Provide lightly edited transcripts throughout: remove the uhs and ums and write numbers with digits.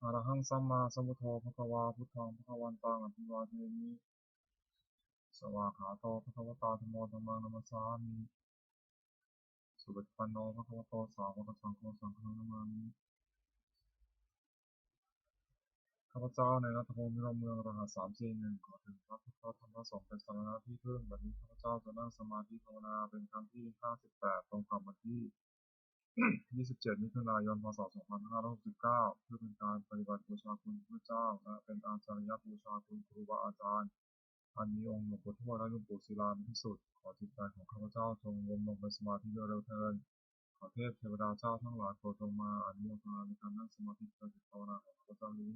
อะระหังสัมมาสัมพุทโธภควาพุทธังภควันตังอภิวาเทมิสวากขาโตภควตาธัมโมธัมมังนัมสสามิสุปฏิปันโนภควโตสาวกสังโฆสังฆังนามามิข้าพเจ้าในรัฐภูมิเมืองรหัส341ขอถึงพระพุทธธรรมพระสงฆ์เป็นสรณะที่พึ่งบัดนี้ข้าพเจ้าจะนั่งสมาธิภาวนาเป็นครั้งที่58ตรงกับวันที่27มิถุนายนพ.ศ. 2569เพื่อเป็นการปฏิบัติบูชาคุณพระเจ้าและเป็นอาจารยบูชาคุณครูบาอาจารย์อันมีองค์หลวงปู่ทวดและหลวงปู่ศิลาเป็นที่สุดขอจิตใจของข้าพเจ้าจงรวมลงเป็นสมาธิโดยเร็วเถิดขอเทพเทวดาเจ้าทั้งหลายโปรดจงมาอนุโมทนาในการนั่งสมาธิภาวนาของข้าพเจ้านี้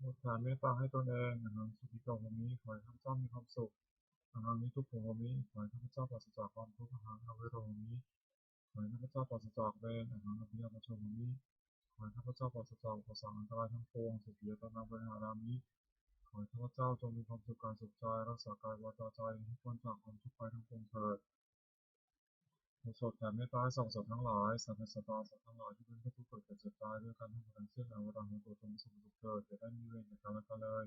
แผ่เมตตาให้ตนเองอหังสุขิโตโหมิขอให้ข้าพเจ้ามีความสุขอหังนิทุกโขโหมิขอให้ข้าพเจ้าปราศจากความทุกข์อหังอเวโรโหมิขอให้ข้าพเจ้าปราศจากเวรอหังอภิยาปโชโหมิขอให้ข้าพเจ้าปราศจากอุปสรรคอันตรายทั้งปวงสุขียตนาบริหารามิขอให้ข้าพเจ้าจงมีความสุขกายสุขใจรักษากายวาจาใจให้พ้นจากความทุกข์ภัยทั้งปวงเถิด โปรดแผ่เมตตาให้สรรพสัตว์ทั้งหลายสรรพสัตว์ทั้งหลายที่เป็นผู้เกิดแก่เจ็บตายด้วยกันทั้งหมดทั้งสิ้นอวราหังตัวจงมีสุขสุขเถิดอย่าได้มีเวรแก่กันและกันเลย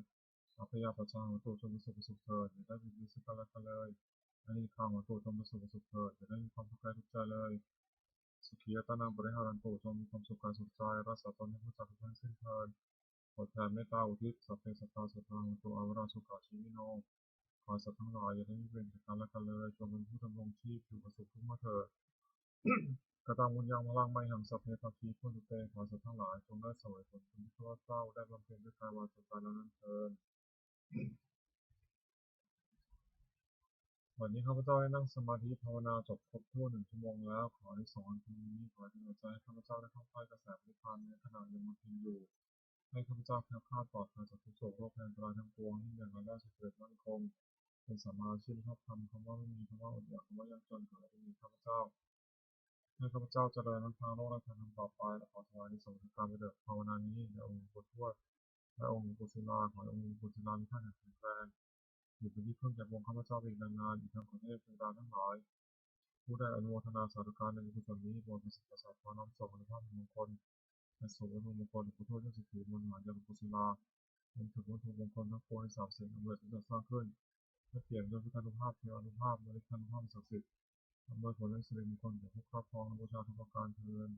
อภัยปัจจาหังตัวจงมีสุขสุขเถิดอย่าได้มีซึ่งกันและกันเลยอานิฆาหังตัวจงมีสุขสุขเถิดอย่าได้มีความทุกข์กายทุกข์ใจเลยสุขียตนาบริหารันตุจงมีความสุขกายสุขใจรักษาตนให้พ้นจากทุกข์ทั้งสิ้นเถิดโปรดแผ่เมตตาอุทิศสัพเพสัตตาสัทธาหังตัวอวราสุขาชีวิโนขอสัตว์ทั้งหลายอย่าได้มีเวรแก่กันและกันเลยจงเป็นผู้ดำรงชีพอยู่กับสุขทุกเมื่อเถิด กตังบุญยังพลังไม่หังสัพเพปัคคีพุทธเตขอสัตว์ทั้งหลายจงได้เสวยผลบุญที่ข้าพเจ้าได้บำเพ็ญด้วยกายวาจาใจและนั้นเทินวันนี้ข้าพเจ้าได้นั่งสมาธิภาวนาจบครบถ้วน1 ชั่วโมงแล้วขอให้สอนคืนนี้ขอให้เป็นหัวใจให้ข้าพเจ้าได้เข้าใกล้กระแสนิพพานในขณะยังบำเพ็ญอยู่ให้ข้าพเจ้าแคล้วคลาดปลอดภัยจากทุกโศกโรคภัยอันตรายทั้งปวงที่ยังได้สุขเสด็จมั่นคงเป็นสัมมาอาชีพชอบธรรมคำว่าไม่มีคำว่าอดอยากคำว่ายากจนขอให้มีข้าพเจ้า ให้ข้าพเจ้าเจริญทั้งทางโลกและทางธรรมต่อไปและขอถวายในสงฆ์การปฏิบัติภาวนานี้ในองค์หลวงปู่ทวดและองค์หลวงปู่ศิลาขอให้องค์หลวงปู่ศิลามีท่านแข็งแรงอยู่เป็นที่พึ่งแก่วงข้าพเจ้าอีกนานๆอีกทั้งขอเทพเทวดาทั้งหลายผู้ได้อนุโมทนาสาธุการในกุศลนี้โปรดประสิทธิ์ประสาทพรน้อมส่งอนุภาพมงคลและส่งอนุมงคลหลวงปู่ทวดยศสุขีมนต์มหาญาณหลวงปู่ศิลารวมถึงวัตถุมงคลทั้งปวงใน3 สิ่งอำนวยที่จะสร้างขึ้นและเปลี่ยนด้วยพุทธานุภาพเทวานุภาพและฤทธานุภาพศักดิ์สิทธิ์อำนวยผลและสิริมงคลแก่ผู้ครอบครองและบูชาทุกประการเทอญ